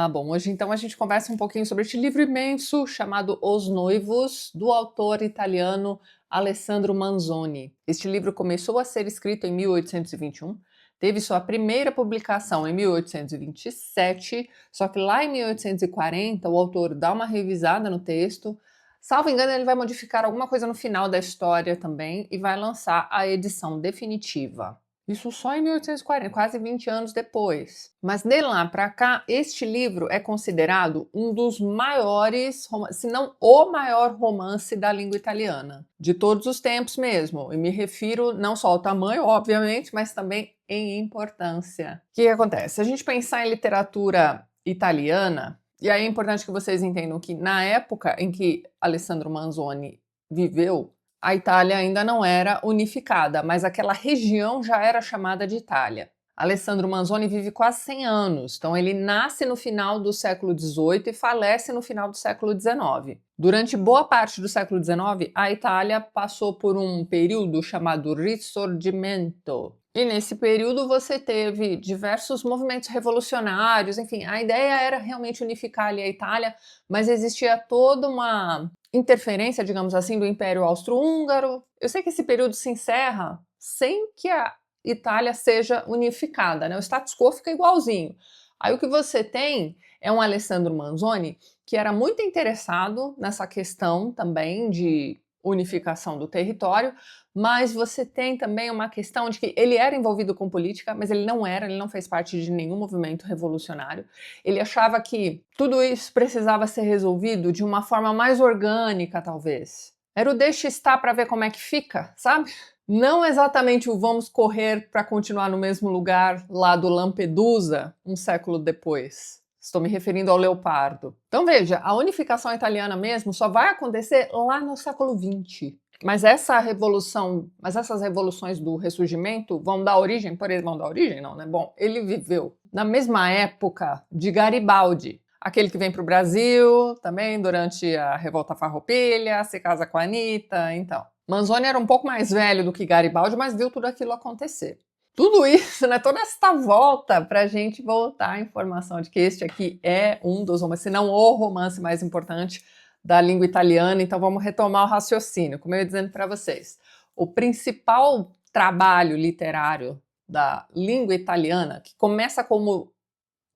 Bom, hoje então a gente conversa um pouquinho sobre este livro imenso chamado Os Noivos, do autor italiano Alessandro Manzoni. Este livro começou a ser escrito em 1821, teve sua primeira publicação em 1827, só que lá em 1840 o autor dá uma revisada no texto. Salvo engano, ele vai modificar alguma coisa no final da história também e vai lançar a edição definitiva. Isso só em 1840, quase 20 anos depois. Mas de lá para cá, este livro é considerado um dos maiores, se não o maior romance da língua italiana, de todos os tempos mesmo. E me refiro não só ao tamanho, obviamente, mas também em importância. O que acontece? Se a gente pensar em literatura italiana, e aí é importante que vocês entendam que na época em que Alessandro Manzoni viveu, a Itália ainda não era unificada, mas aquela região já era chamada de Itália. Alessandro Manzoni vive quase 100 anos, então ele nasce no final do século XVIII e falece no final do século XIX. Durante boa parte do século XIX, a Itália passou por um período chamado Risorgimento. E nesse período você teve diversos movimentos revolucionários, enfim, a ideia era realmente unificar ali a Itália, mas existia toda uma interferência, digamos assim, do Império Austro-Húngaro. Eu sei que esse período se encerra sem que a Itália seja unificada, né? O status quo fica igualzinho. Aí o que você tem é um Alessandro Manzoni que era muito interessado nessa questão também de unificação do território, mas você tem também uma questão de que ele era envolvido com política, mas ele não fez parte de nenhum movimento revolucionário. Ele achava que tudo isso precisava ser resolvido de uma forma mais orgânica, talvez. Era o deixa estar para ver como é que fica, sabe? Não exatamente o vamos correr para continuar no mesmo lugar lá do Lampedusa, um século depois. Estou me referindo ao Leopardo. Então veja, a unificação italiana mesmo só vai acontecer lá no século XX. Mas essas revoluções do ressurgimento vão dar origem, vão dar origem não, né? Bom, ele viveu na mesma época de Garibaldi, aquele que vem para o Brasil também durante a Revolta Farroupilha, se casa com a Anitta, então. Manzoni era um pouco mais velho do que Garibaldi, mas viu tudo aquilo acontecer. Tudo isso, né, toda esta volta para a gente voltar à informação de que este aqui é um dos romances, se não o romance mais importante da língua italiana. Então vamos retomar o raciocínio, como eu ia dizendo para vocês. O principal trabalho literário da língua italiana, que começa como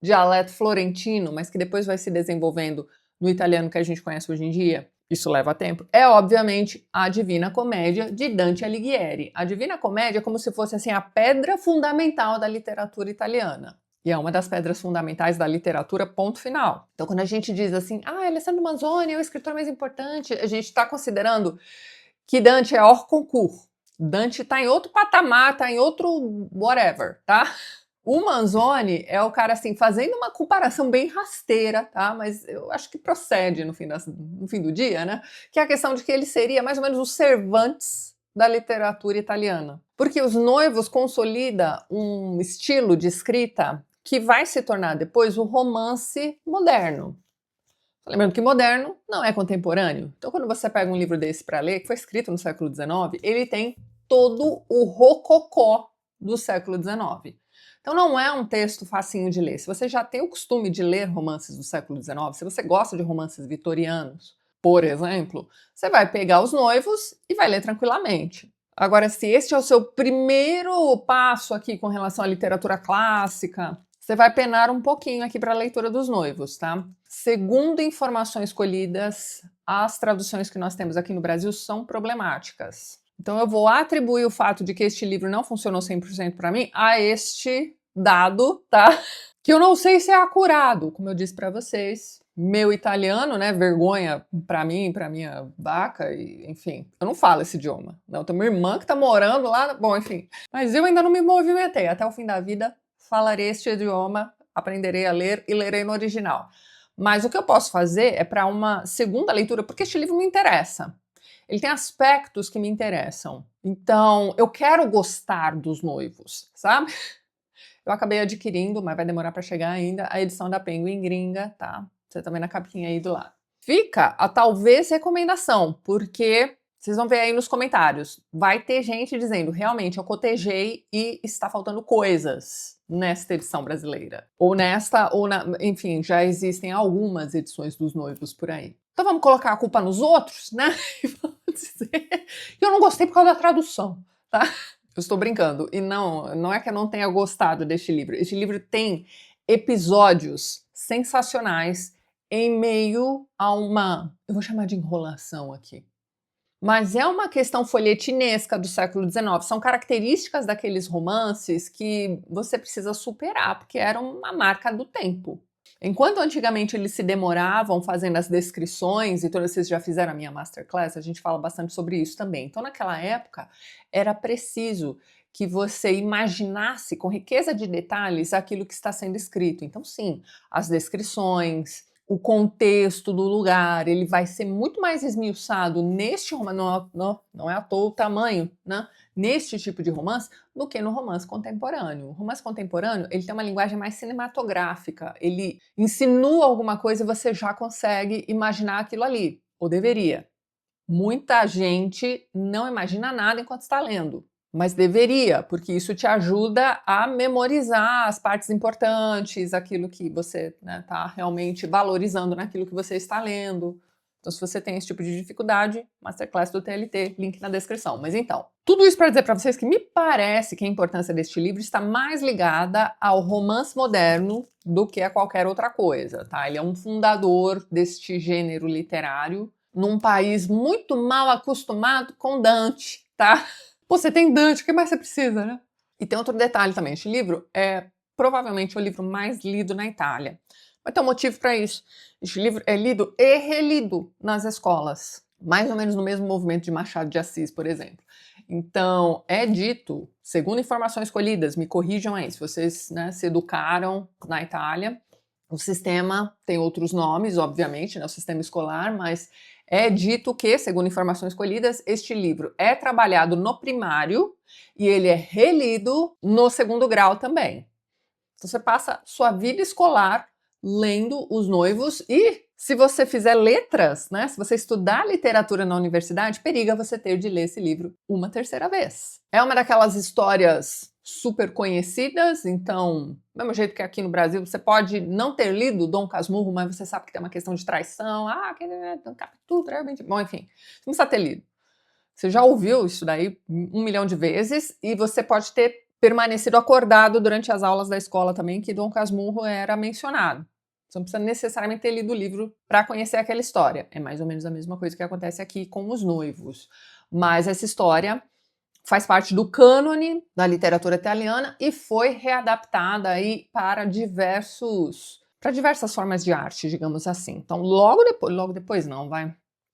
dialeto florentino, mas que depois vai se desenvolvendo no italiano que a gente conhece hoje em dia, isso leva tempo, é obviamente a Divina Comédia de Dante Alighieri. A Divina Comédia é como se fosse assim a pedra fundamental da literatura italiana. E é uma das pedras fundamentais da literatura, ponto final. Então quando a gente diz assim, Alessandro Manzoni é o escritor mais importante, a gente está considerando que Dante é hors concours. Dante está em outro patamar, está em outro whatever, tá? O Manzoni é o cara, assim, fazendo uma comparação bem rasteira, tá? Mas eu acho que procede no fim do dia, né? Que é a questão de que ele seria mais ou menos o Cervantes da literatura italiana. Porque Os Noivos consolida um estilo de escrita que vai se tornar depois o romance moderno. Lembrando que moderno não é contemporâneo. Então, quando você pega um livro desse para ler, que foi escrito no século XIX, ele tem todo o rococó do século XIX. Então não é um texto facinho de ler. Se você já tem o costume de ler romances do século XIX, se você gosta de romances vitorianos, por exemplo, você vai pegar Os Noivos e vai ler tranquilamente. Agora, se este é o seu primeiro passo aqui com relação à literatura clássica, você vai penar um pouquinho aqui para a leitura dos Noivos, tá? Segundo informações colhidas, as traduções que nós temos aqui no Brasil são problemáticas. Então eu vou atribuir o fato de que este livro não funcionou 100% para mim a este dado, tá? Que eu não sei se é acurado, como eu disse para vocês. Meu italiano, né, vergonha para mim, para minha vaca, e, enfim, eu não falo esse idioma. Não, tem uma irmã que tá morando lá, bom, enfim. Mas eu ainda não me movimentei. Até o fim da vida falarei este idioma, aprenderei a ler e lerei no original. Mas o que eu posso fazer é para uma segunda leitura, porque este livro me interessa. Ele tem aspectos que me interessam. Então, eu quero gostar dos Noivos, sabe? Eu acabei adquirindo, mas vai demorar para chegar ainda, a edição da Penguin gringa, tá? Você tá vendo a capinha aí do lado. Fica a talvez recomendação, porque Vocês vão ver aí nos comentários. Vai ter gente dizendo, realmente, eu cotejei e está faltando coisas nesta edição brasileira. Ou nesta, enfim, já existem algumas edições dos Noivos por aí. Então vamos colocar a culpa nos outros, né? E vamos dizer que eu não gostei por causa da tradução, tá? Eu estou brincando. E não é que eu não tenha gostado deste livro. Este livro tem episódios sensacionais em meio a uma, eu vou chamar de enrolação aqui. Mas é uma questão folhetinesca do século XIX. São características daqueles romances que você precisa superar, porque eram uma marca do tempo. Enquanto antigamente eles se demoravam fazendo as descrições, e todos vocês já fizeram a minha masterclass, a gente fala bastante sobre isso também. Então, naquela época, era preciso que você imaginasse com riqueza de detalhes aquilo que está sendo escrito. Então, sim, as descrições, o contexto do lugar, ele vai ser muito mais esmiuçado neste romance, não é à toa o tamanho, né? Neste tipo de romance, do que no romance contemporâneo. O romance contemporâneo, ele tem uma linguagem mais cinematográfica, ele insinua alguma coisa e você já consegue imaginar aquilo ali, ou deveria. Muita gente não imagina nada enquanto está lendo. Mas deveria, porque isso te ajuda a memorizar as partes importantes, aquilo que você está realmente valorizando naquilo que você está lendo. Então, se você tem esse tipo de dificuldade, Masterclass do TLT, link na descrição. Mas então, tudo isso para dizer para vocês que me parece que a importância deste livro está mais ligada ao romance moderno do que a qualquer outra coisa, tá? Ele é um fundador deste gênero literário num país muito mal acostumado com Dante, tá? Pô, você tem Dante, o que mais você precisa, né? E tem outro detalhe também, este livro é provavelmente o livro mais lido na Itália. Mas tem um motivo para isso. Este livro é lido e relido nas escolas, mais ou menos no mesmo movimento de Machado de Assis, por exemplo. Então, é dito, segundo informações colhidas, me corrijam aí, se vocês se educaram na Itália, o sistema tem outros nomes, obviamente, o sistema escolar, mas é dito que, segundo informações colhidas, este livro é trabalhado no primário e ele é relido no segundo grau também. Então você passa sua vida escolar lendo Os Noivos e, se você fizer letras, se você estudar literatura na universidade, periga você ter de ler esse livro uma terceira vez. É uma daquelas histórias super conhecidas, então, do mesmo jeito que aqui no Brasil, você pode não ter lido Dom Casmurro, mas você sabe que tem uma questão de traição, tudo realmente... Bom, enfim, você não precisa ter lido. Você já ouviu isso daí 1 milhão de vezes e você pode ter permanecido acordado durante as aulas da escola também, que Dom Casmurro era mencionado. Você não precisa necessariamente ter lido o livro para conhecer aquela história. É mais ou menos a mesma coisa que acontece aqui com Os Noivos. Mas essa história faz parte do cânone da literatura italiana e foi readaptada aí para diversas formas de arte, digamos assim. Então, logo depois não, vai.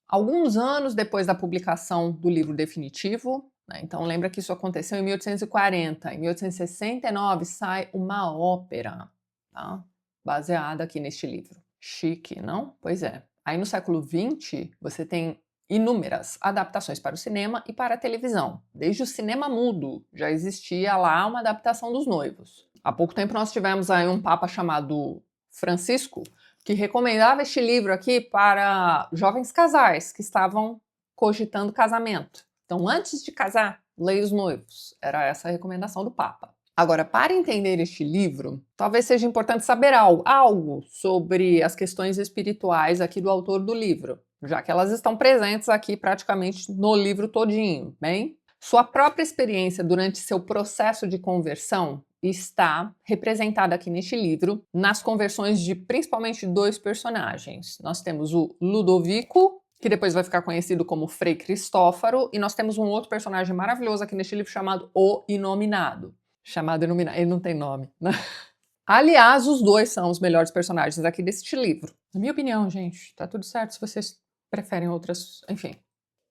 Alguns anos depois da publicação do livro definitivo, então lembra que isso aconteceu em 1840, em 1869 sai uma ópera, tá? Baseada aqui neste livro. Chique, não? Pois é. Aí no século XX, você tem inúmeras adaptações para o cinema e para a televisão. Desde o cinema mudo já existia lá uma adaptação dos Noivos. Há pouco tempo nós tivemos aí um papa chamado Francisco, que recomendava este livro aqui para jovens casais que estavam cogitando casamento. Então, antes de casar, leia Os Noivos. Era essa a recomendação do Papa. Agora, para entender este livro, talvez seja importante saber algo sobre as questões espirituais aqui do autor do livro, já que elas estão presentes aqui praticamente no livro todinho, bem? Sua própria experiência durante seu processo de conversão está representada aqui neste livro, nas conversões de principalmente 2 personagens. Nós temos o Ludovico, que depois vai ficar conhecido como Frei Cristófaro, e nós temos um outro personagem maravilhoso aqui neste livro chamado O Inominado. Ele não tem nome, né? Aliás, os 2 são os melhores personagens aqui deste livro. Na minha opinião, gente, tá tudo certo se vocês preferem outras, enfim.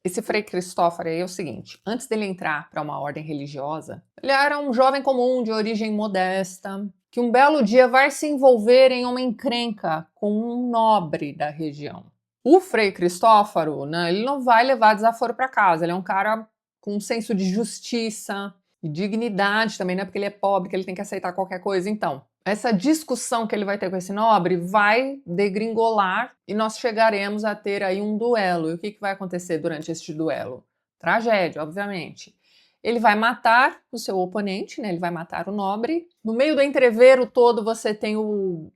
Esse Frei Cristófaro aí é o seguinte, antes dele entrar para uma ordem religiosa, ele era um jovem comum de origem modesta, que um belo dia vai se envolver em uma encrenca com um nobre da região. O Frei Cristófaro, ele não vai levar desaforo para casa, ele é um cara com um senso de justiça e dignidade também, não é porque ele é pobre que ele tem que aceitar qualquer coisa. Então, essa discussão que ele vai ter com esse nobre vai degringolar e nós chegaremos a ter aí um duelo. E o que vai acontecer durante este duelo? Tragédia, obviamente. Ele vai matar o seu oponente, né? Ele vai matar o nobre. No meio do entrevero todo, você tem um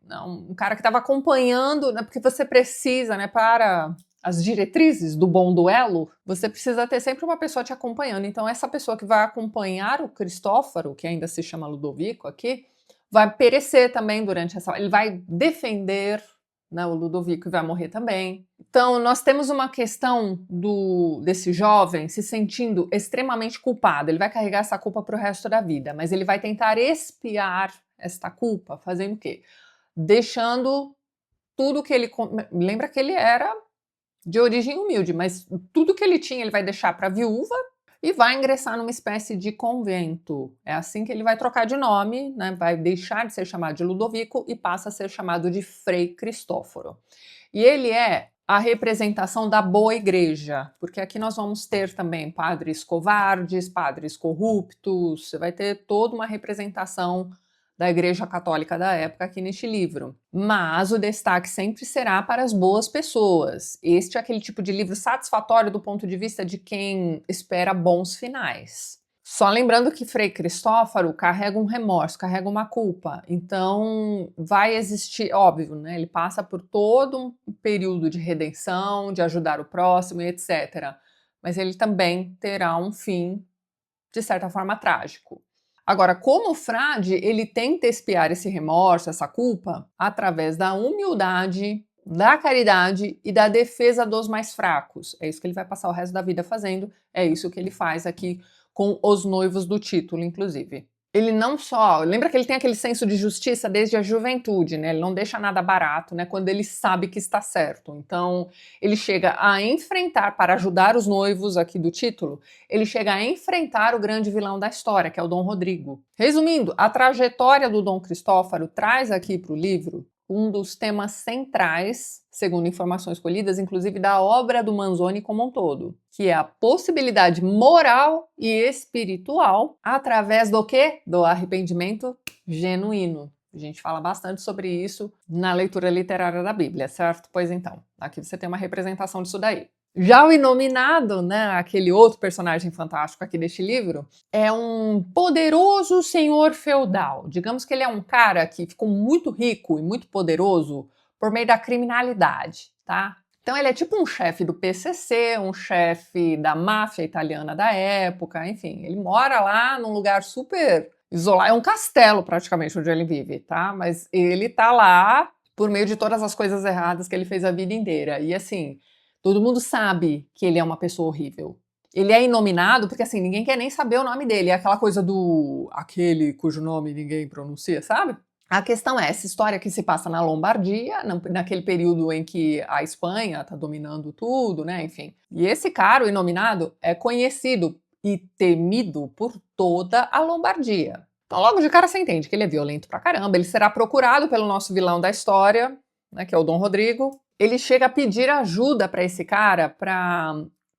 cara que estava acompanhando, né? Porque você precisa, né? Para as diretrizes do bom duelo, você precisa ter sempre uma pessoa te acompanhando. Então, essa pessoa que vai acompanhar o Cristófaro, que ainda se chama Ludovico aqui, vai perecer também durante essa... Ele vai defender, né, o Ludovico e vai morrer também. Então, nós temos uma questão desse jovem se sentindo extremamente culpado. Ele vai carregar essa culpa para o resto da vida, mas ele vai tentar expiar esta culpa, fazendo o quê? Deixando tudo que ele... Lembra que ele era de origem humilde, mas tudo que ele tinha ele vai deixar para a viúva e vai ingressar numa espécie de convento. É assim que ele vai trocar de nome, né? Vai deixar de ser chamado de Ludovico e passa a ser chamado de Frei Cristóforo. E ele é a representação da boa igreja, porque aqui nós vamos ter também padres covardes, padres corruptos, você vai ter toda uma representação da Igreja Católica da época aqui neste livro. Mas o destaque sempre será para as boas pessoas. Este é aquele tipo de livro satisfatório do ponto de vista de quem espera bons finais. Só lembrando que Frei Cristófaro carrega um remorso, carrega uma culpa. Então vai existir, óbvio, né? Ele passa por todo um período de redenção, de ajudar o próximo e etc. Mas ele também terá um fim, de certa forma, trágico. Agora, como o frade, ele tenta expiar esse remorso, essa culpa, através da humildade, da caridade e da defesa dos mais fracos. É isso que ele vai passar o resto da vida fazendo, é isso que ele faz aqui com os noivos do título, inclusive. Ele não só... Lembra que ele tem aquele senso de justiça desde a juventude, né? Ele não deixa nada barato, né? Quando ele sabe que está certo. Então, ele chega a enfrentar, para ajudar os noivos aqui do título, ele chega a enfrentar o grande vilão da história, que é o Dom Rodrigo. Resumindo, a trajetória do Dom Cristófaro traz aqui para o livro um dos temas centrais, segundo informações colhidas, inclusive da obra do Manzoni como um todo, que é a possibilidade moral e espiritual através do quê? Do arrependimento genuíno. A gente fala bastante sobre isso na leitura literária da Bíblia, certo? Pois então, aqui você tem uma representação disso daí. Já o Inominado, né, aquele outro personagem fantástico aqui deste livro, é um poderoso senhor feudal. Digamos que ele é um cara que ficou muito rico e muito poderoso por meio da criminalidade, tá? Então ele é tipo um chefe do PCC, um chefe da máfia italiana da época, enfim, ele mora lá num lugar super isolado, é um castelo praticamente onde ele vive, tá? Mas ele tá lá por meio de todas as coisas erradas que ele fez a vida inteira. E assim, todo mundo sabe que ele é uma pessoa horrível. Ele é inominado porque, assim, ninguém quer nem saber o nome dele. É aquela coisa do... aquele cujo nome ninguém pronuncia, sabe? A questão é, essa história que se passa na Lombardia, naquele período em que a Espanha está dominando tudo, né? Enfim. E esse cara, o inominado, é conhecido e temido por toda a Lombardia. Então, logo de cara, você entende que ele é violento pra caramba. Ele será procurado pelo nosso vilão da história, né, que é o Dom Rodrigo. Ele chega a pedir ajuda para esse cara para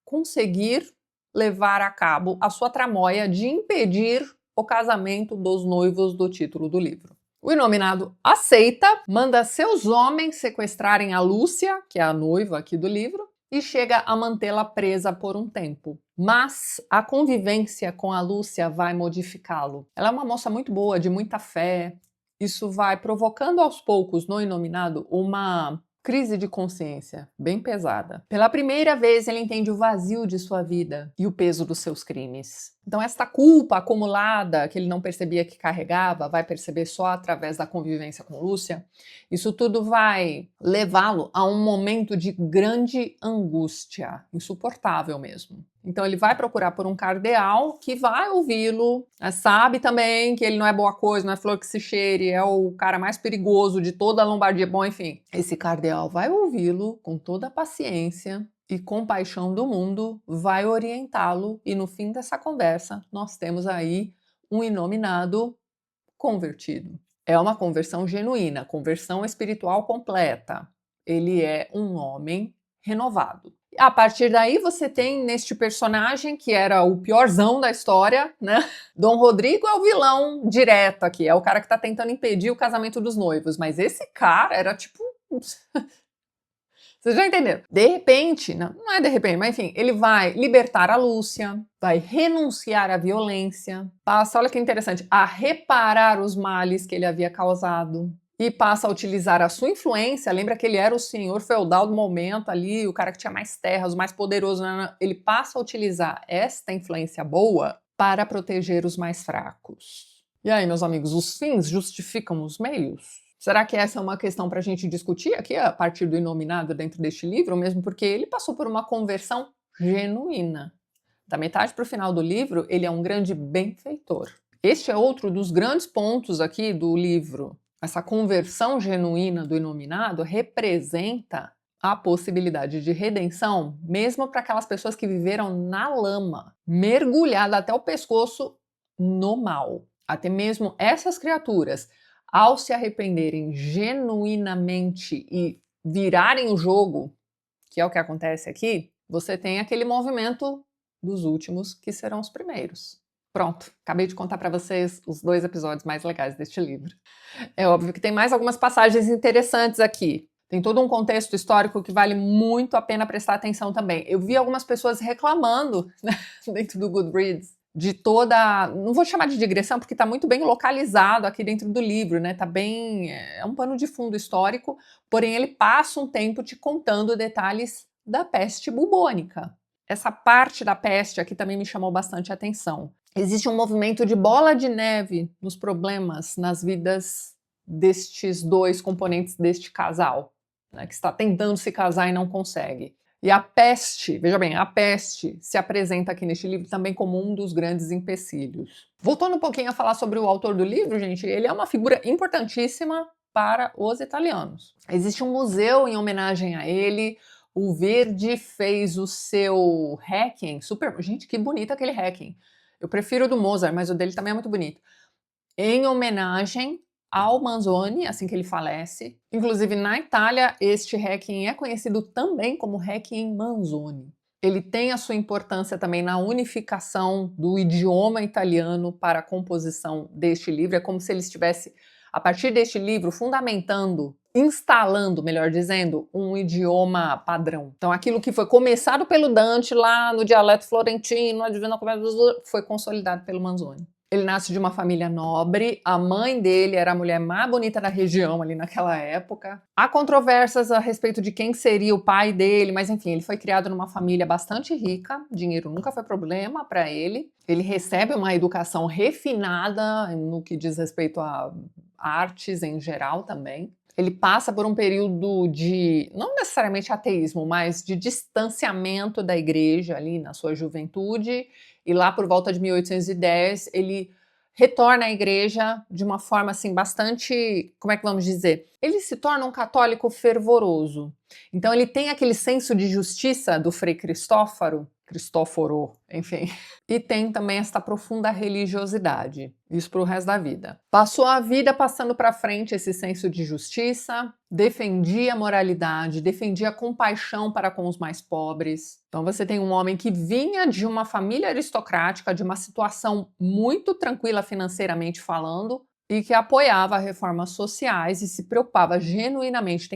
conseguir levar a cabo a sua tramóia de impedir o casamento dos noivos do título do livro. O Inominado aceita, manda seus homens sequestrarem a Lúcia, que é a noiva aqui do livro, e chega a mantê-la presa por um tempo. Mas a convivência com a Lúcia vai modificá-lo. Ela é uma moça muito boa, de muita fé. Isso vai provocando aos poucos no Inominado uma crise de consciência bem pesada. Pela primeira vez ele entende o vazio de sua vida e o peso dos seus crimes. Então esta culpa acumulada que ele não percebia que carregava, vai perceber só através da convivência com Lúcia, isso tudo vai levá-lo a um momento de grande angústia, insuportável mesmo. Então ele vai procurar por um cardeal que vai ouvi-lo, sabe também que ele não é boa coisa, não é flor que se cheire, é o cara mais perigoso de toda a Lombardia. Bom, enfim, esse cardeal vai ouvi-lo com toda a paciência e compaixão do mundo, vai orientá-lo e no fim dessa conversa nós temos aí um inominado convertido. É uma conversão genuína, conversão espiritual completa. Ele é um homem renovado. A partir daí você tem neste personagem, que era o piorzão da história, né? Dom Rodrigo é o vilão direto aqui, é o cara que tá tentando impedir o casamento dos noivos, mas esse cara era tipo... Vocês já entenderam? De repente, não é de repente, mas enfim, ele vai libertar a Lúcia, vai renunciar à violência, passa, olha que interessante, a reparar os males que ele havia causado e passa a utilizar a sua influência. Lembra que ele era o senhor feudal do momento ali, o cara que tinha mais terras, o mais poderoso, né? Ele passa a utilizar esta influência boa para proteger os mais fracos. E aí, meus amigos, os fins justificam os meios? Será que essa é uma questão para a gente discutir aqui a partir do Inominado dentro deste livro, mesmo porque ele passou por uma conversão genuína. Da metade para o final do livro, ele é um grande benfeitor. Este é outro dos grandes pontos aqui do livro. Essa conversão genuína do Inominado representa a possibilidade de redenção, mesmo para aquelas pessoas que viveram na lama, mergulhada até o pescoço no mal. Até mesmo essas criaturas, ao se arrependerem genuinamente e virarem o jogo, que é o que acontece aqui, você tem aquele movimento dos últimos que serão os primeiros. Pronto, acabei de contar para vocês os 2 episódios mais legais deste livro. É óbvio que tem mais algumas passagens interessantes aqui. Tem todo um contexto histórico que vale muito a pena prestar atenção também. Eu vi algumas pessoas reclamando, né, dentro do Goodreads, de toda, não vou chamar de digressão, porque está muito bem localizado aqui dentro do livro, né? Tá bem, é um pano de fundo histórico, porém ele passa um tempo te contando detalhes da peste bubônica. Essa parte da peste aqui também me chamou bastante atenção. Existe um movimento de bola de neve nos problemas, nas vidas destes 2 componentes deste casal, né, que está tentando se casar e não consegue. E a peste, veja bem, a peste se apresenta aqui neste livro também como um dos grandes empecilhos. Voltando um pouquinho a falar sobre o autor do livro, gente, ele é uma figura importantíssima para os italianos. Existe um museu em homenagem a ele. O Verdi fez o seu Requiem, super... Gente, que bonito aquele Requiem. Eu prefiro o do Mozart, mas o dele também é muito bonito. Em homenagem ao Manzoni, assim que ele falece. Inclusive, na Itália, este Requiem é conhecido também como Requiem Manzoni. Ele tem a sua importância também na unificação do idioma italiano para a composição deste livro. É como se ele estivesse, a partir deste livro, fundamentando, instalando, melhor dizendo, um idioma padrão. Então, aquilo que foi começado pelo Dante lá no dialeto florentino, a Divina Comédia, foi consolidado pelo Manzoni. Ele nasce de uma família nobre, a mãe dele era a mulher mais bonita da região ali naquela época. Há controvérsias a respeito de quem seria o pai dele, mas enfim, ele foi criado numa família bastante rica, dinheiro nunca foi problema para ele. Ele recebe uma educação refinada no que diz respeito a artes em geral também. Ele passa por um período de, não necessariamente ateísmo, mas de distanciamento da igreja ali na sua juventude, e lá por volta de 1810 ele retorna à igreja de uma forma assim bastante, como é que vamos dizer? Ele se torna um católico fervoroso. Então ele tem aquele senso de justiça do Frei Cristóforo, enfim, e tem também esta profunda religiosidade, isso para o resto da vida. Passou a vida passando para frente esse senso de justiça, defendia a moralidade, defendia a compaixão para com os mais pobres. Então você tem um homem que vinha de uma família aristocrática, de uma situação muito tranquila financeiramente falando, e que apoiava reformas sociais e se preocupava genuinamente,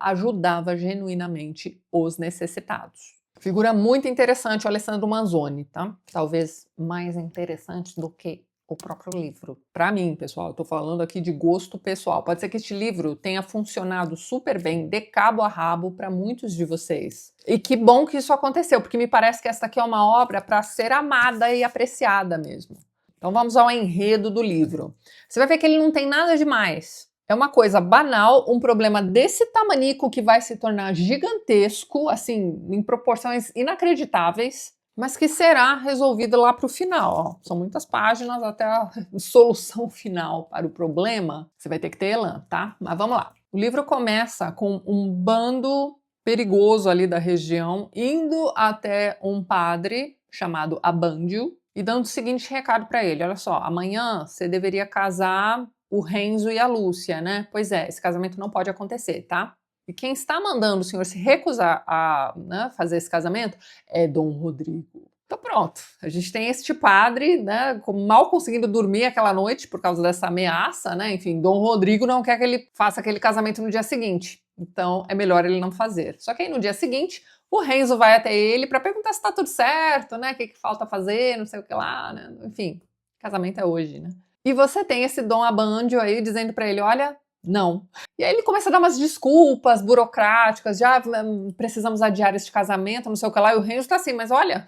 ajudava genuinamente os necessitados. Figura muito interessante o Alessandro Manzoni, tá? Talvez mais interessante do que o próprio livro. Para mim, pessoal, eu tô falando aqui de gosto pessoal. Pode ser que este livro tenha funcionado super bem, de cabo a rabo, para muitos de vocês. E que bom que isso aconteceu, porque me parece que essa aqui é uma obra para ser amada e apreciada mesmo. Então vamos ao enredo do livro. Você vai ver que ele não tem nada demais. É uma coisa banal, um problema desse tamanico que vai se tornar gigantesco, assim, em proporções inacreditáveis, mas que será resolvido lá para o final. Ó. São muitas páginas até a solução final para o problema. Você vai ter que ter elan, tá? Mas vamos lá. O livro começa com um bando perigoso ali da região, indo até um padre chamado Abândio e dando o seguinte recado para ele. Olha só, amanhã você deveria casar o Renzo e a Lúcia, né? Pois é, esse casamento não pode acontecer, tá? E quem está mandando o senhor se recusar a fazer esse casamento é Dom Rodrigo. Então pronto, a gente tem este padre, né, mal conseguindo dormir aquela noite por causa dessa ameaça, né? Enfim, Dom Rodrigo não quer que ele faça aquele casamento no dia seguinte. Então é melhor ele não fazer. Só que aí no dia seguinte, o Renzo vai até ele para perguntar se tá tudo certo, né? O que falta fazer, não sei o que lá, né? Enfim, casamento é hoje, né? E você tem esse Dom Abbondio aí dizendo para ele, olha, não. E aí ele começa a dar umas desculpas burocráticas, já precisamos adiar este casamento, não sei o que lá, e o Renzo tá assim, mas olha,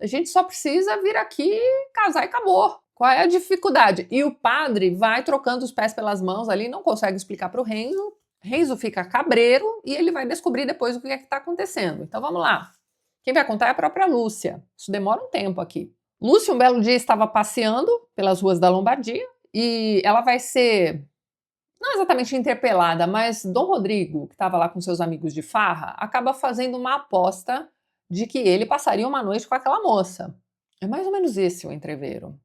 a gente só precisa vir aqui, casar e acabou. Qual é a dificuldade? E o padre vai trocando os pés pelas mãos ali, não consegue explicar para o Renzo. Renzo fica cabreiro e ele vai descobrir depois o que é que está acontecendo. Então vamos lá. Quem vai contar é a própria Lúcia. Isso demora um tempo aqui. Lúcia, um belo dia, estava passeando pelas ruas da Lombardia e ela vai ser, não exatamente interpelada, mas Dom Rodrigo, que estava lá com seus amigos de farra, acaba fazendo uma aposta de que ele passaria uma noite com aquela moça. É mais ou menos esse o entrevero.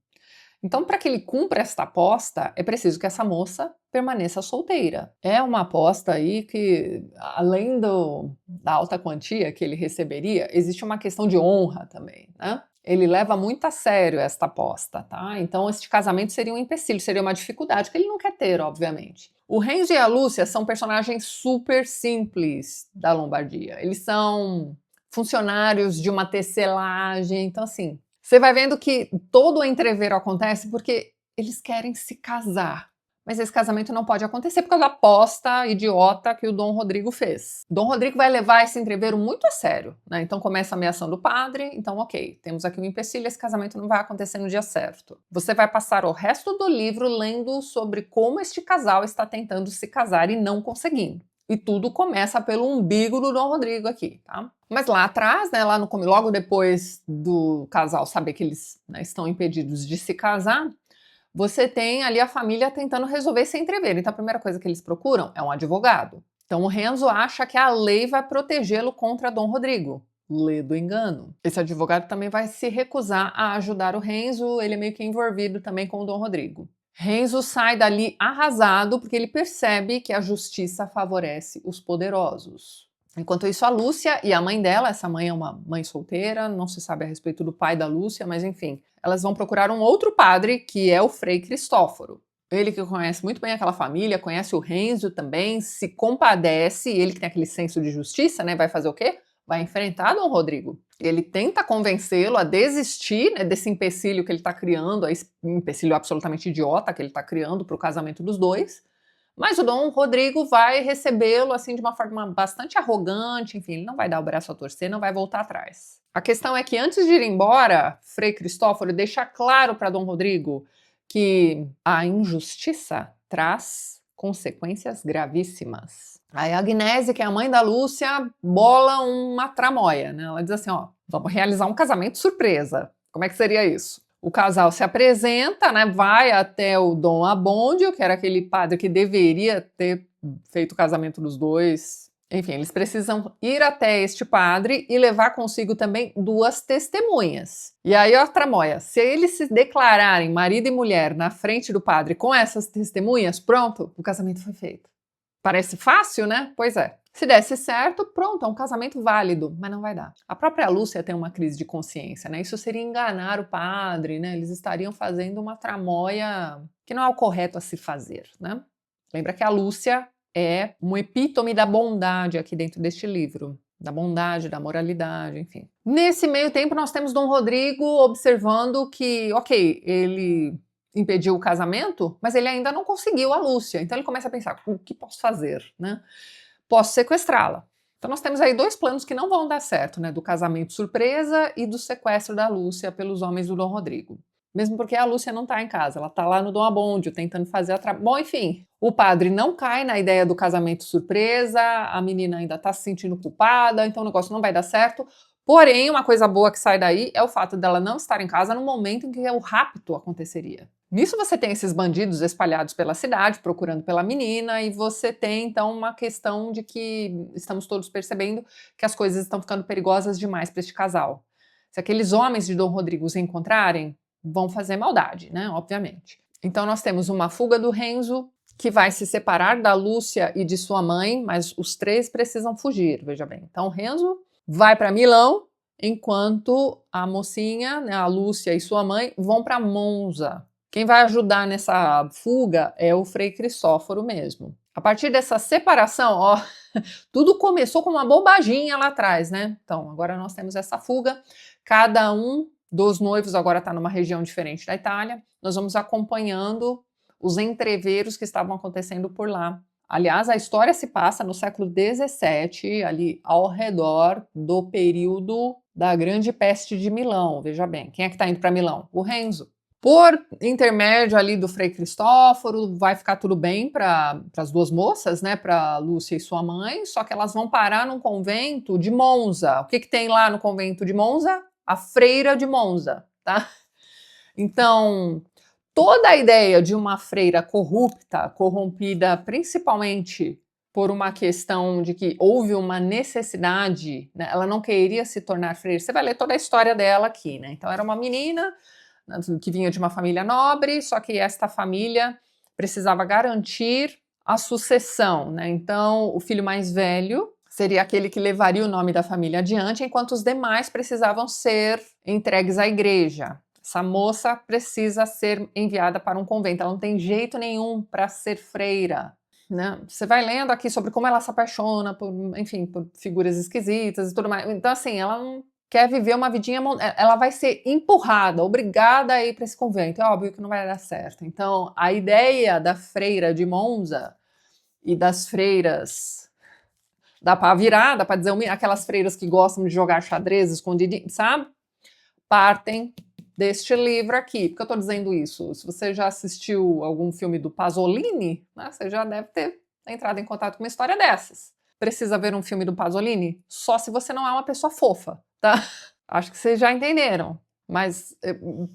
Então, para que ele cumpra esta aposta, é preciso que essa moça permaneça solteira. É uma aposta aí que, além da alta quantia que ele receberia, existe uma questão de honra também, né? Ele leva muito a sério esta aposta, tá? Então, este casamento seria um empecilho, seria uma dificuldade que ele não quer ter, obviamente. O Renzo e a Lúcia são personagens super simples da Lombardia. Eles são funcionários de uma tecelagem, então assim, você vai vendo que todo o entrevero acontece porque eles querem se casar. Mas esse casamento não pode acontecer por causa da aposta idiota que o Dom Rodrigo fez. Dom Rodrigo vai levar esse entrevero muito a sério, né? Então começa ameaçando o padre, então ok, temos aqui um empecilho, esse casamento não vai acontecer no dia certo. Você vai passar o resto do livro lendo sobre como este casal está tentando se casar e não conseguindo. E tudo começa pelo umbigo do Dom Rodrigo aqui, tá? Mas lá atrás, né, lá no logo depois do casal saber que eles, né, estão impedidos de se casar, você tem ali a família tentando resolver esse entrevero. Então a primeira coisa que eles procuram é um advogado. Então o Renzo acha que a lei vai protegê-lo contra Dom Rodrigo. Lê do engano. Esse advogado também vai se recusar a ajudar o Renzo, ele é meio que envolvido também com o Dom Rodrigo. Renzo sai dali arrasado porque ele percebe que a justiça favorece os poderosos. Enquanto isso, a Lúcia e a mãe dela, essa mãe é uma mãe solteira, não se sabe a respeito do pai da Lúcia, mas enfim, elas vão procurar um outro padre, que é o Frei Cristóforo. Ele que conhece muito bem aquela família, conhece o Renzo também, se compadece, ele que tem aquele senso de justiça, né, vai fazer o quê? Vai enfrentar Dom Rodrigo. Ele tenta convencê-lo a desistir, né, desse empecilho que ele está criando, esse empecilho absolutamente idiota que ele está criando para o casamento dos dois. Mas o Dom Rodrigo vai recebê-lo assim de uma forma bastante arrogante, enfim, ele não vai dar o braço a torcer, não vai voltar atrás. A questão é que antes de ir embora, Frei Cristóforo deixa claro para Dom Rodrigo que a injustiça traz consequências gravíssimas. Aí a Agnese, que é a mãe da Lúcia, bola uma tramóia, né? Ela diz assim, ó, vamos realizar um casamento surpresa. Como é que seria isso? O casal se apresenta, né, vai até o Dom Abbondio, que era aquele padre que deveria ter feito o casamento dos dois. Enfim, eles precisam ir até este padre e levar consigo também duas testemunhas. E aí, ó, a tramóia, se eles se declararem marido e mulher na frente do padre com essas testemunhas, pronto, o casamento foi feito. Parece fácil, né? Pois é. Se desse certo, pronto, é um casamento válido, mas não vai dar. A própria Lúcia tem uma crise de consciência, né? Isso seria enganar o padre, né? Eles estariam fazendo uma tramóia que não é o correto a se fazer, né? Lembra que a Lúcia é um epítome da bondade aqui dentro deste livro. Da bondade, da moralidade, enfim. Nesse meio tempo, nós temos Dom Rodrigo observando que, ok, ele impediu o casamento, mas ele ainda não conseguiu a Lúcia. Então ele começa a pensar, o que posso fazer, né? Posso sequestrá-la. Então nós temos aí dois planos que não vão dar certo, né? Do casamento surpresa e do sequestro da Lúcia pelos homens do Dom Rodrigo. Mesmo porque a Lúcia não está em casa, ela está lá no Dom Abbondio tentando fazer a Bom, enfim, o padre não cai na ideia do casamento surpresa, a menina ainda está se sentindo culpada, então o negócio não vai dar certo. Porém, uma coisa boa que sai daí é o fato dela não estar em casa no momento em que o rapto aconteceria. Nisso você tem esses bandidos espalhados pela cidade, procurando pela menina, e você tem, então, uma questão de que estamos todos percebendo que as coisas estão ficando perigosas demais para este casal. Se aqueles homens de Dom Rodrigo os encontrarem, vão fazer maldade, né? Obviamente. Então nós temos uma fuga do Renzo, que vai se separar da Lúcia e de sua mãe, mas os três precisam fugir, veja bem. Então o Renzo vai para Milão, enquanto a mocinha, né, a Lúcia e sua mãe, vão para Monza. Quem vai ajudar nessa fuga é o Frei Cristóforo mesmo. A partir dessa separação, ó, tudo começou com uma bobaginha lá atrás, né? Então, agora nós temos essa fuga, cada um dos noivos agora está numa região diferente da Itália, nós vamos acompanhando os entreveros que estavam acontecendo por lá. Aliás, a história se passa no século XVII, ali ao redor do período da Grande Peste de Milão, veja bem. Quem é que está indo para Milão? O Renzo. Por intermédio ali do Frei Cristóforo, vai ficar tudo bem para as duas moças, né, para Lúcia e sua mãe, só que elas vão parar num convento de Monza. O que tem lá no convento de Monza? A freira de Monza, tá? Então, toda a ideia de uma freira corrupta, corrompida principalmente por uma questão de que houve uma necessidade, né, ela não queria se tornar freira. Você vai ler toda a história dela aqui, né? Então, era uma menina que vinha de uma família nobre, só que esta família precisava garantir a sucessão, né? Então, o filho mais velho seria aquele que levaria o nome da família adiante, enquanto os demais precisavam ser entregues à igreja. Essa moça precisa ser enviada para um convento, ela não tem jeito nenhum para ser freira, né? Você vai lendo aqui sobre como ela se apaixona por, enfim, por figuras esquisitas e tudo mais. Então, assim, ela não quer viver uma vidinha, ela vai ser empurrada, obrigada a ir para esse convento. É óbvio que não vai dar certo. Então, a ideia da freira de Monza e das freiras da pá virada, para dizer, aquelas freiras que gostam de jogar xadrez escondidinho, sabe? Partem deste livro aqui. Por que eu estou dizendo isso? Se você já assistiu algum filme do Pasolini, né, você já deve ter entrado em contato com uma história dessas. Precisa ver um filme do Pasolini? Só se você não é uma pessoa fofa, tá? Acho que vocês já entenderam. Mas,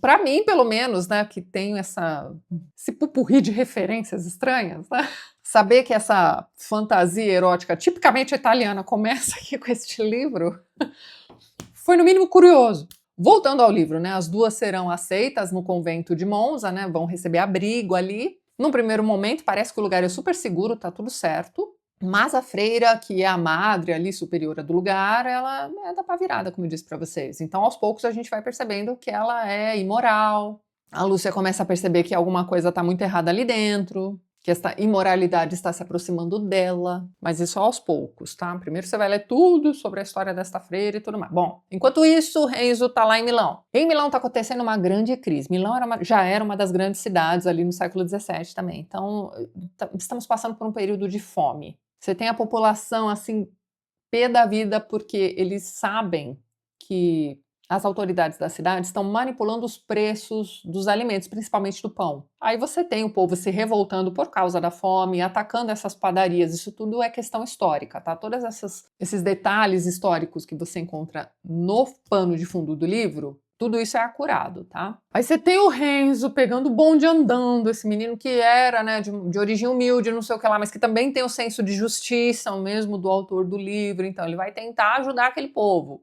para mim, pelo menos, né, que tenho esse pupurri de referências estranhas, né? Saber que essa fantasia erótica tipicamente italiana começa aqui com este livro foi, no mínimo, curioso. Voltando ao livro, né, as duas serão aceitas no convento de Monza, né, vão receber abrigo ali. Num primeiro momento, parece que o lugar é super seguro, tá tudo certo. Mas a freira, que é a madre ali superiora do lugar, ela é da pá virada, como eu disse para vocês. Então, aos poucos, a gente vai percebendo que ela é imoral. A Lúcia começa a perceber que alguma coisa está muito errada ali dentro, que essa imoralidade está se aproximando dela, mas isso aos poucos, tá? Primeiro você vai ler tudo sobre a história desta freira e tudo mais. Bom, enquanto isso, Renzo tá lá em Milão. Em Milão tá acontecendo uma grande crise. Milão já era uma das grandes cidades ali no século XVII também. Então, estamos passando por um período de fome. Você tem a população, assim, pé da vida, porque eles sabem que as autoridades da cidade estão manipulando os preços dos alimentos, principalmente do pão. Aí você tem o povo se revoltando por causa da fome, atacando essas padarias. Isso tudo é questão histórica, tá? Todos esses detalhes históricos que você encontra no pano de fundo do livro, tudo isso é acurado, tá? Aí você tem o Renzo pegando o bonde andando, esse menino que era, né, de origem humilde, não sei o que lá, mas que também tem o senso de justiça, o mesmo do autor do livro. Então ele vai tentar ajudar aquele povo.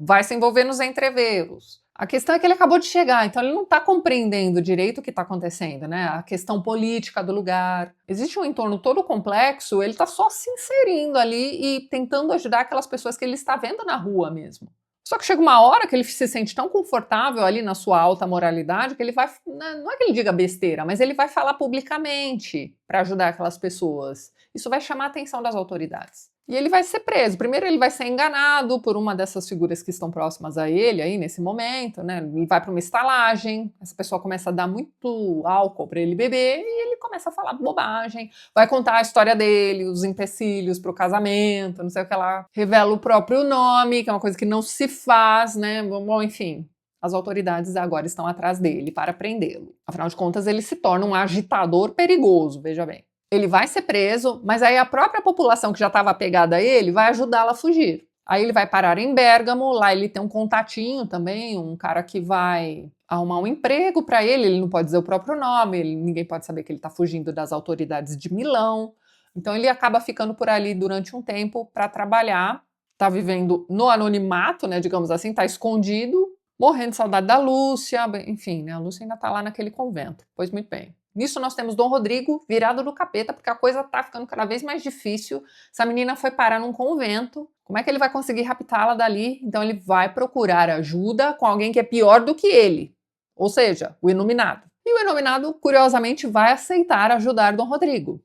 Vai se envolver nos entreveros. A questão é que ele acabou de chegar, então ele não está compreendendo direito o que está acontecendo, né? A questão política do lugar. Existe um entorno todo complexo, ele está só se inserindo ali e tentando ajudar aquelas pessoas que ele está vendo na rua mesmo. Só que chega uma hora que ele se sente tão confortável ali na sua alta moralidade que ele vai, não é que ele diga besteira, mas ele vai falar publicamente para ajudar aquelas pessoas. Isso vai chamar a atenção das autoridades. E ele vai ser preso. Primeiro ele vai ser enganado por uma dessas figuras que estão próximas a ele aí nesse momento, né? Ele vai para uma estalagem, essa pessoa começa a dar muito álcool para ele beber e ele começa a falar bobagem, vai contar a história dele, os empecilhos para o casamento, não sei o que lá. Revela o próprio nome, que é uma coisa que não se faz, né? Bom, enfim. As autoridades agora estão atrás dele para prendê-lo. Afinal de contas, ele se torna um agitador perigoso, veja bem. Ele vai ser preso, mas aí a própria população que já estava apegada a ele vai ajudá-lo a fugir. Aí ele vai parar em Bérgamo, lá ele tem um contatinho também, um cara que vai arrumar um emprego para ele não pode dizer o próprio nome, ninguém pode saber que ele está fugindo das autoridades de Milão. Então ele acaba ficando por ali durante um tempo para trabalhar, está vivendo no anonimato, né, digamos assim, está escondido, morrendo de saudade da Lúcia, enfim, né, a Lúcia ainda está lá naquele convento. Pois muito bem. Nisso nós temos Dom Rodrigo virado do capeta, porque a coisa tá ficando cada vez mais difícil. Essa menina foi parar num convento. Como é que ele vai conseguir raptá-la dali? Então ele vai procurar ajuda com alguém que é pior do que ele. Ou seja, o Iluminado. E o Iluminado, curiosamente, vai aceitar ajudar Dom Rodrigo.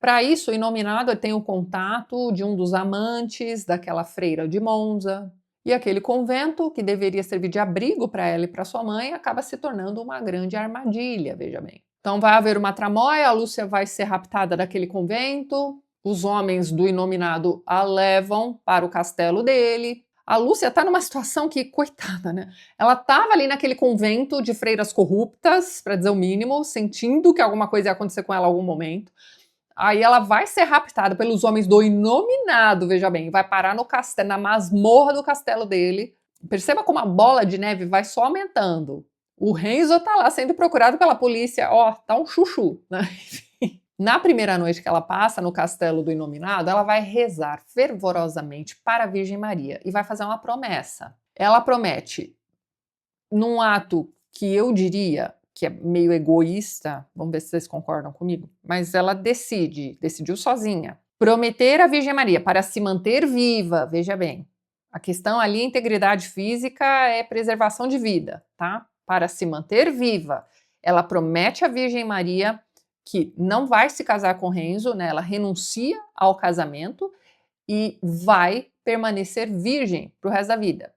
Para isso, o Inominado tem o contato de um dos amantes daquela freira de Monza. E aquele convento, que deveria servir de abrigo para ela e para sua mãe, acaba se tornando uma grande armadilha, veja bem. Então vai haver uma tramóia, a Lúcia vai ser raptada daquele convento, os homens do Inominado a levam para o castelo dele. A Lúcia está numa situação que, coitada, né? Ela estava ali naquele convento de freiras corruptas, para dizer o mínimo, sentindo que alguma coisa ia acontecer com ela em algum momento. Aí ela vai ser raptada pelos homens do Inominado, veja bem, vai parar no castelo, na masmorra do castelo dele. Perceba como a bola de neve vai só aumentando. O Renzo tá lá sendo procurado pela polícia, ó, tá um chuchu, né? Na primeira noite que ela passa no castelo do Inominado, ela vai rezar fervorosamente para a Virgem Maria e vai fazer uma promessa. Ela promete, num ato que eu diria que é meio egoísta, vamos ver se vocês concordam comigo, mas ela decidiu sozinha, prometer à Virgem Maria para se manter viva, veja bem, a questão ali, integridade física é preservação de vida, tá? Para se manter viva, ela promete à Virgem Maria que não vai se casar com Renzo, né? Ela renuncia ao casamento e vai permanecer virgem para o resto da vida.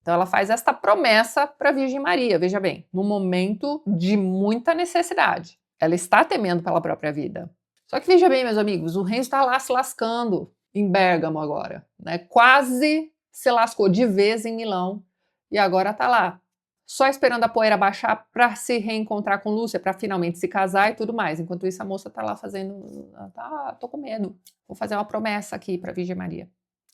Então ela faz esta promessa para a Virgem Maria, veja bem, num momento de muita necessidade. Ela está temendo pela própria vida. Só que veja bem, meus amigos, o Renzo está lá se lascando em Bérgamo agora, né? Quase se lascou de vez em Milão e agora está lá, só esperando a poeira baixar para se reencontrar com Lúcia, para finalmente se casar e tudo mais. Enquanto isso, a moça está lá fazendo, tô com medo, vou fazer uma promessa aqui para a Virgem Maria.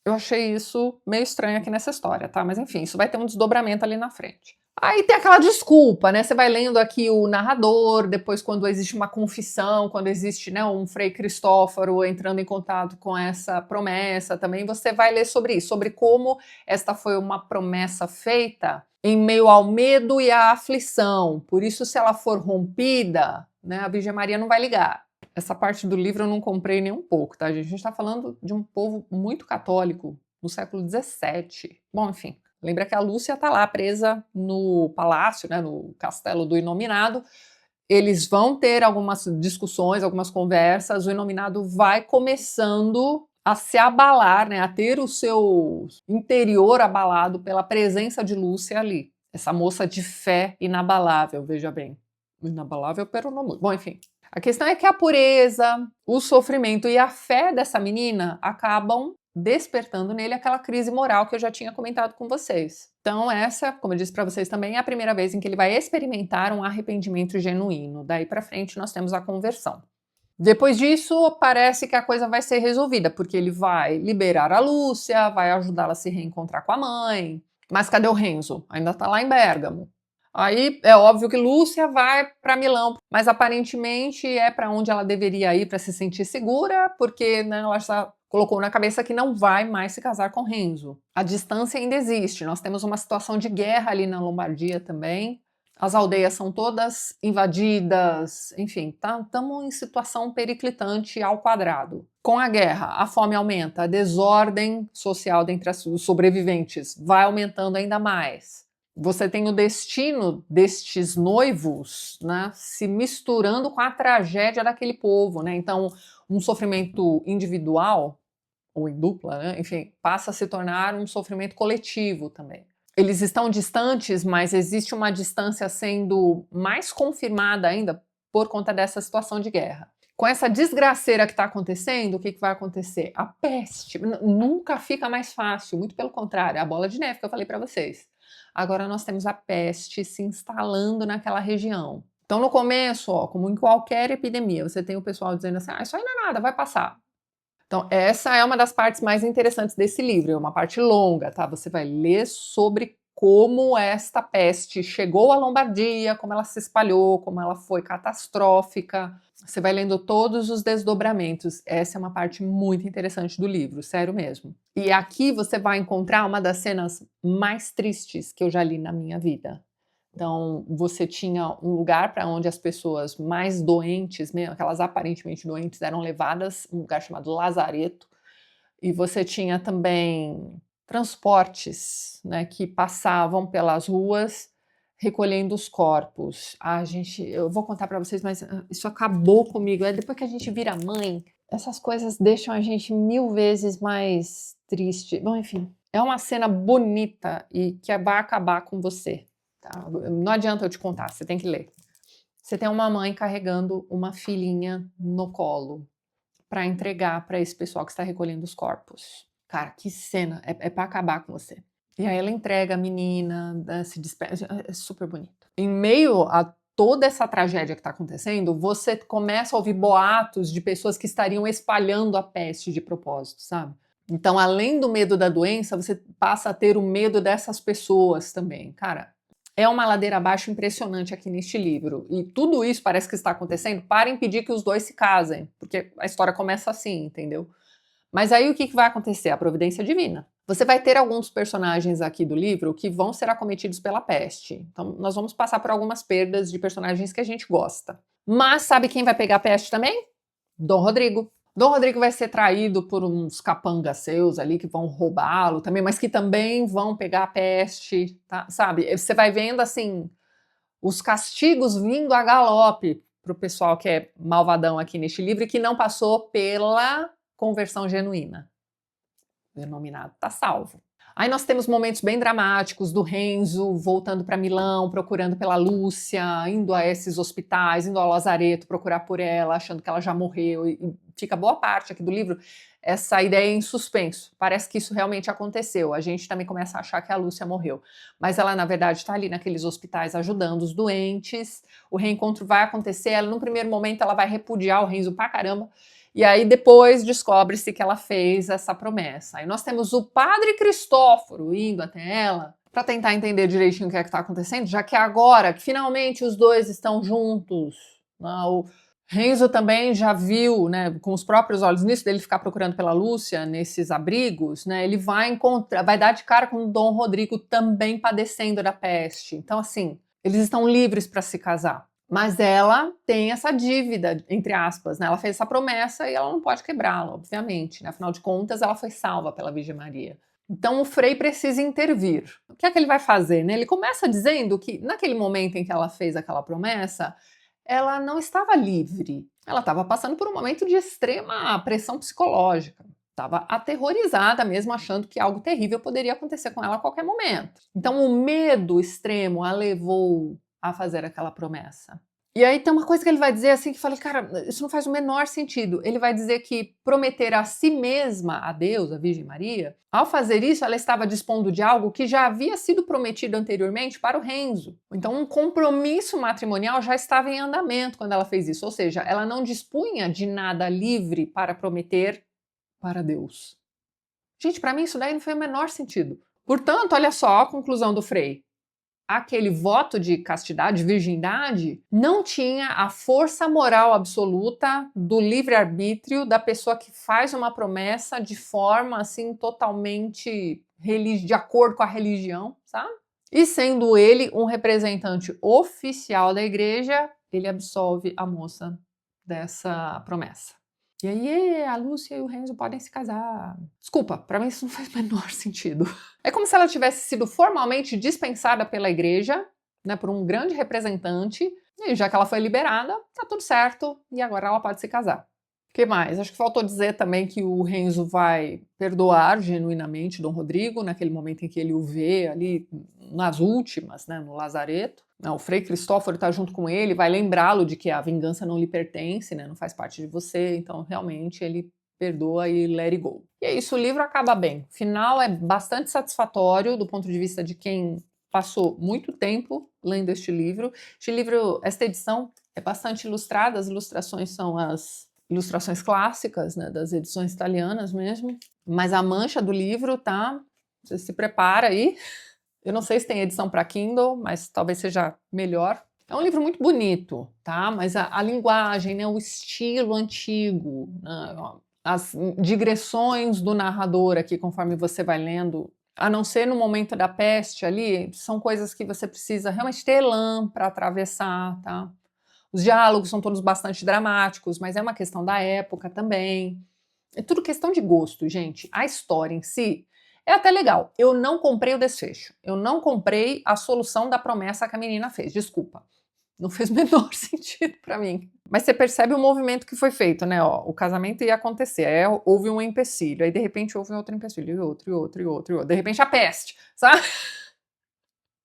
Eu achei isso meio estranho aqui nessa história, tá? Mas enfim, isso vai ter um desdobramento ali na frente. Aí tem aquela desculpa, né? Você vai lendo aqui o narrador, depois quando existe uma confissão, quando existe, né, um Frei Cristóforo entrando em contato com essa promessa também, você vai ler sobre isso, sobre como esta foi uma promessa feita em meio ao medo e à aflição. Por isso, se ela for rompida, né, a Virgem Maria não vai ligar. Essa parte do livro eu não comprei nem um pouco, tá, gente? A gente está falando de um povo muito católico no século XVII. Bom, enfim, lembra que a Lúcia está lá presa no palácio, né, no castelo do Inominado. Eles vão ter algumas discussões, algumas conversas. O Inominado vai começando a se abalar, né, a ter o seu interior abalado pela presença de Lúcia ali. Essa moça de fé inabalável, veja bem. Inabalável pero não muito. Bom, enfim. A questão é que a pureza, o sofrimento e a fé dessa menina acabam despertando nele aquela crise moral que eu já tinha comentado com vocês. Então essa, como eu disse para vocês também, é a primeira vez em que ele vai experimentar um arrependimento genuíno. Daí para frente nós temos a conversão. Depois disso, parece que a coisa vai ser resolvida, porque ele vai liberar a Lúcia, vai ajudá-la a se reencontrar com a mãe. Mas cadê o Renzo? Ainda tá lá em Bérgamo. Aí é óbvio que Lúcia vai para Milão, mas aparentemente é para onde ela deveria ir para se sentir segura, porque, né, ela já colocou na cabeça que não vai mais se casar com Renzo. A distância ainda existe, nós temos uma situação de guerra ali na Lombardia também. As aldeias são todas invadidas, enfim, estamos em situação periclitante ao quadrado. Com a guerra, a fome aumenta, a desordem social dentre os sobreviventes vai aumentando ainda mais. Você tem o destino destes noivos, né, se misturando com a tragédia daquele povo, né? Então, um sofrimento individual, ou em dupla, né, enfim, passa a se tornar um sofrimento coletivo também. Eles estão distantes, mas existe uma distância sendo mais confirmada ainda por conta dessa situação de guerra. Com essa desgraceira que está acontecendo, o que vai acontecer? A peste nunca fica mais fácil, muito pelo contrário, é a bola de neve que eu falei para vocês. Agora nós temos a peste se instalando naquela região. Então, no começo, ó, como em qualquer epidemia, você tem o pessoal dizendo assim, isso aí não é nada, vai passar. Então, essa é uma das partes mais interessantes desse livro, é uma parte longa, tá? Você vai ler sobre como esta peste chegou à Lombardia, como ela se espalhou, como ela foi catastrófica. Você vai lendo todos os desdobramentos. Essa é uma parte muito interessante do livro, sério mesmo. E aqui você vai encontrar uma das cenas mais tristes que eu já li na minha vida. Então, você tinha um lugar para onde as pessoas mais doentes, mesmo, aquelas aparentemente doentes, eram levadas, um lugar chamado Lazareto, e você tinha também transportes, né, que passavam pelas ruas recolhendo os corpos. Gente, eu vou contar para vocês, mas isso acabou comigo. Depois que a gente vira mãe, essas coisas deixam a gente 1000 vezes mais triste. Bom, enfim, é uma cena bonita e que vai acabar com você, tá? Não adianta eu te contar, você tem que ler. Você tem uma mãe carregando uma filhinha no colo para entregar para esse pessoal que está recolhendo os corpos. Cara, que cena, é para acabar com você. E aí ela entrega a menina, se despede, é super bonito. Em meio a toda essa tragédia que está acontecendo, você começa a ouvir boatos de pessoas que estariam espalhando a peste de propósito, sabe? Então, além do medo da doença, você passa a ter o medo dessas pessoas também. Cara, é uma ladeira abaixo impressionante aqui neste livro. E tudo isso parece que está acontecendo para impedir que os dois se casem, porque a história começa assim, entendeu? Mas aí o que vai acontecer? A providência divina. Você vai ter alguns personagens aqui do livro que vão ser acometidos pela peste. Então, nós vamos passar por algumas perdas de personagens que a gente gosta. Mas sabe quem vai pegar a peste também? Dom Rodrigo. Dom Rodrigo vai ser traído por uns capangas seus ali que vão roubá-lo também, mas que também vão pegar a peste, tá? Sabe? Você vai vendo assim os castigos vindo a galope para o pessoal que é malvadão aqui neste livro e que não passou pela conversão genuína. O denominado está salvo. Aí nós temos momentos bem dramáticos do Renzo voltando para Milão, procurando pela Lúcia, indo a esses hospitais, indo ao lazareto procurar por ela, achando que ela já morreu. E fica boa parte aqui do livro essa ideia em suspenso. Parece que isso realmente aconteceu. A gente também começa a achar que a Lúcia morreu. Mas ela, na verdade, está ali naqueles hospitais ajudando os doentes. O reencontro vai acontecer. Ela, no primeiro momento, ela vai repudiar o Renzo pra caramba. E aí depois descobre-se que ela fez essa promessa. Aí nós temos o padre Cristóforo indo até ela para tentar entender direitinho o que é que está acontecendo, já que agora que finalmente os dois estão juntos, né, o Renzo também já viu, né, com os próprios olhos nisso, dele ficar procurando pela Lúcia nesses abrigos, né, ele vai dar de cara com o Dom Rodrigo também padecendo da peste. Então, assim, eles estão livres para se casar. Mas ela tem essa dívida, entre aspas, né? Ela fez essa promessa e ela não pode quebrá-la, obviamente, né? Afinal de contas, ela foi salva pela Virgem Maria. Então o Frei precisa intervir. O que é que ele vai fazer, né? Ele começa dizendo que naquele momento em que ela fez aquela promessa, ela não estava livre. Ela estava passando por um momento de extrema pressão psicológica. Estava aterrorizada mesmo, achando que algo terrível poderia acontecer com ela a qualquer momento. Então o medo extremo a levou a fazer aquela promessa. E aí tem uma coisa que ele vai dizer assim que eu falei, cara, isso não faz o menor sentido. Ele vai dizer que prometer a si mesma a Deus, a Virgem Maria, ao fazer isso, ela estava dispondo de algo que já havia sido prometido anteriormente para o Renzo. Então, um compromisso matrimonial já estava em andamento quando ela fez isso. Ou seja, ela não dispunha de nada livre para prometer para Deus. Gente, para mim isso daí não fez o menor sentido. Portanto, olha só a conclusão do Frei. Aquele voto de castidade, virgindade, não tinha a força moral absoluta do livre-arbítrio da pessoa que faz uma promessa de forma assim totalmente de acordo com a religião, sabe? E sendo ele um representante oficial da igreja, ele absolve a moça dessa promessa. E aí a Lúcia e o Renzo podem se casar. Desculpa, para mim isso não faz o menor sentido. É como se ela tivesse sido formalmente dispensada pela igreja, né, por um grande representante, e já que ela foi liberada, tá tudo certo, e agora ela pode se casar. O que mais? Acho que faltou dizer também que o Renzo vai perdoar genuinamente Dom Rodrigo, naquele momento em que ele o vê ali nas últimas, né, no lazareto. O Frei Cristóforo está junto com ele, vai lembrá-lo de que a vingança não lhe pertence, né, não faz parte de você, então realmente ele perdoa e let it go. E é isso, o livro acaba bem. O final é bastante satisfatório do ponto de vista de quem passou muito tempo lendo este livro. Esta edição é bastante ilustrada, as ilustrações são as ilustrações clássicas, né, das edições italianas mesmo, mas a mancha do livro tá, você se prepara aí. Eu não sei se tem edição para Kindle, mas talvez seja melhor. É um livro muito bonito, tá? Mas a linguagem, né, o estilo antigo, né, as digressões do narrador aqui, conforme você vai lendo, a não ser no momento da peste ali, são coisas que você precisa realmente ter elan para atravessar, tá? Os diálogos são todos bastante dramáticos, mas é uma questão da época também. É tudo questão de gosto, gente. A história em si é até legal. Eu não comprei o desfecho. Eu não comprei a solução da promessa que a menina fez. Desculpa. Não fez o menor sentido para mim. Mas você percebe o movimento que foi feito, né? Ó, o casamento ia acontecer, aí houve um empecilho, aí de repente houve outro empecilho, e outro, e outro, e outro, e outro. De repente a peste, sabe?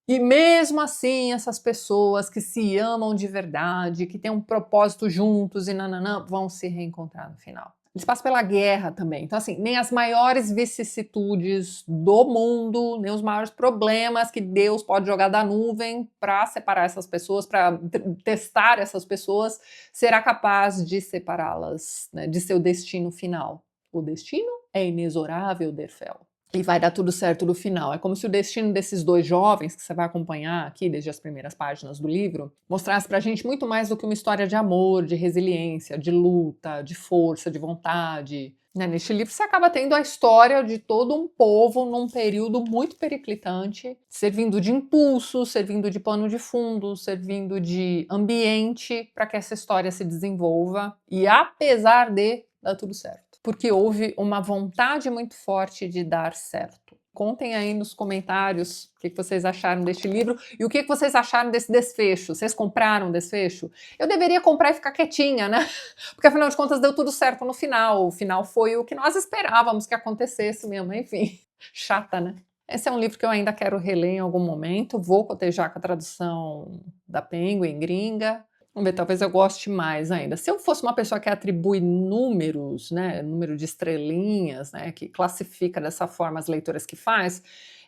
E mesmo assim, essas pessoas que se amam de verdade, que têm um propósito juntos e nananã, vão se reencontrar no final. Eles passam pela guerra também. Então, assim, nem as maiores vicissitudes do mundo, nem os maiores problemas que Deus pode jogar da nuvem para separar essas pessoas, para testar essas pessoas, será capaz de separá-las, né, de seu destino final. O destino é inexorável, Derfel. E vai dar tudo certo no final. É como se o destino desses dois jovens, que você vai acompanhar aqui desde as primeiras páginas do livro, mostrasse pra gente muito mais do que uma história de amor, de resiliência, de luta, de força, de vontade. Né? Neste livro você acaba tendo a história de todo um povo num período muito periclitante, servindo de impulso, servindo de pano de fundo, servindo de ambiente para que essa história se desenvolva. E apesar de, dá tudo certo. Porque houve uma vontade muito forte de dar certo. Contem aí nos comentários o que vocês acharam deste livro e o que vocês acharam desse desfecho. Vocês compraram o desfecho? Eu deveria comprar e ficar quietinha, né? Porque afinal de contas deu tudo certo no final. O final foi o que nós esperávamos que acontecesse mesmo. Enfim, chata, né? Esse é um livro que eu ainda quero reler em algum momento. Vou cotejar com a tradução da Penguin gringa. Vamos ver, talvez eu goste mais ainda. Se eu fosse uma pessoa que atribui números, né, número de estrelinhas, né, que classifica dessa forma as leituras que faz,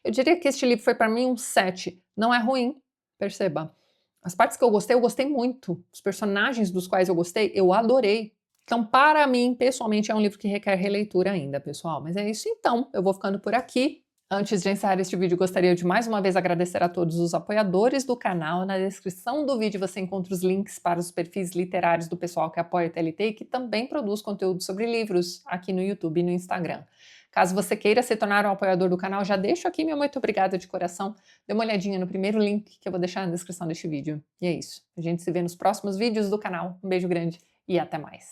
eu diria que este livro foi para mim um 7. Não é ruim, perceba. As partes que eu gostei muito. Os personagens dos quais eu gostei, eu adorei. Então, para mim, pessoalmente, é um livro que requer releitura ainda, pessoal. Mas é isso então, eu vou ficando por aqui. Antes de encerrar este vídeo, gostaria de mais uma vez agradecer a todos os apoiadores do canal. Na descrição do vídeo você encontra os links para os perfis literários do pessoal que apoia o TLT e que também produz conteúdo sobre livros aqui no YouTube e no Instagram. Caso você queira se tornar um apoiador do canal, já deixo aqui meu muito obrigada de coração. Dê uma olhadinha no primeiro link que eu vou deixar na descrição deste vídeo. E é isso. A gente se vê nos próximos vídeos do canal. Um beijo grande e até mais.